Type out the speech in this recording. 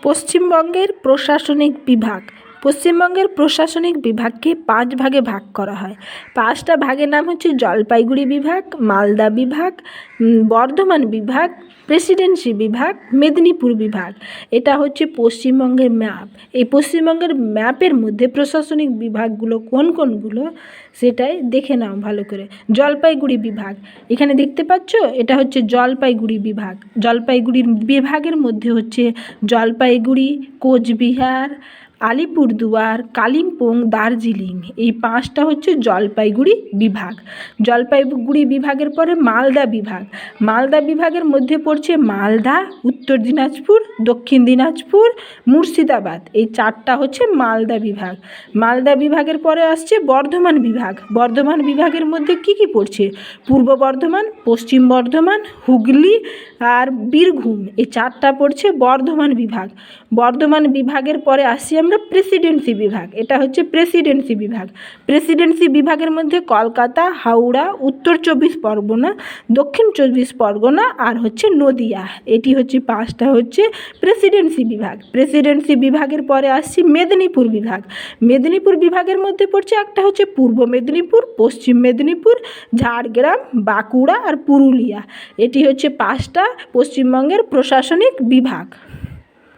পশ্চিমবঙ্গের প্রশাসনিক বিভাগ। পশ্চিমবঙ্গের প্রশাসনিক বিভাগকে 5 ভাগে ভাগ করা হয়। 5টা ভাগের নাম হচ্ছে জলপাইগুড়ি বিভাগ, মালদা বিভাগ, বর্ধমান বিভাগ, প্রেসিডেন্সি বিভাগ, মেদিনীপুর বিভাগ। এটা হচ্ছে পশ্চিমবঙ্গের ম্যাপ। এই পশ্চিমবঙ্গের ম্যাপের মধ্যে প্রশাসনিক বিভাগগুলো কোন কোনগুলো সেটাই দেখে নাও ভালো করে। জলপাইগুড়ি বিভাগ, এখানে দেখতে পাচ্ছ এটা হচ্ছে জলপাইগুড়ি বিভাগ। জলপাইগুড়ির বিভাগের মধ্যে হচ্ছে জলপাইগুড়ি, কোচবিহার, আলিপুরদুয়ার, কালিম্পং, দার্জিলিং, এই 5টা হচ্ছে জলপাইগুড়ি বিভাগ। জলপাইগুড়ি বিভাগের পরে মালদা বিভাগ। মালদা বিভাগের মধ্যে পড়ছে মালদা, উত্তর দিনাজপুর, দক্ষিণ দিনাজপুর, মুর্শিদাবাদ, এই 4টা হচ্ছে মালদা বিভাগ। মালদা বিভাগের পরে আসছে বর্ধমান বিভাগ। বর্ধমান বিভাগের মধ্যে কি কি পড়ছে? পূর্ব বর্ধমান, পশ্চিম বর্ধমান, হুগলি আর বীরভূম, এই 4টা পড়ছে বর্ধমান বিভাগ। বর্ধমান বিভাগের পরে আসছি আমরা প্রেসিডেন্সি বিভাগ। এটা হচ্ছে প্রেসিডেন্সি বিভাগ। প্রেসিডেন্সি বিভাগের মধ্যে কলকাতা, হাওড়া, উত্তর 24 পরগনা, দক্ষিণ 24 পরগনা আর হচ্ছে নদিয়া, এটি হচ্ছে 5টা হচ্ছে প্রেসিডেন্সি বিভাগ। প্রেসিডেন্সি বিভাগের পরে আসছি মেদিনীপুর বিভাগ। মেদিনীপুর বিভাগের মধ্যে পড়ছে একটা হচ্ছে পূর্ব মেদিনীপুর, পশ্চিম মেদিনীপুর, ঝাড়গ্রাম, বাঁকুড়া আর পুরুলিয়া, এটি হচ্ছে 5টা পশ্চিমবঙ্গের প্রশাসনিক বিভাগ।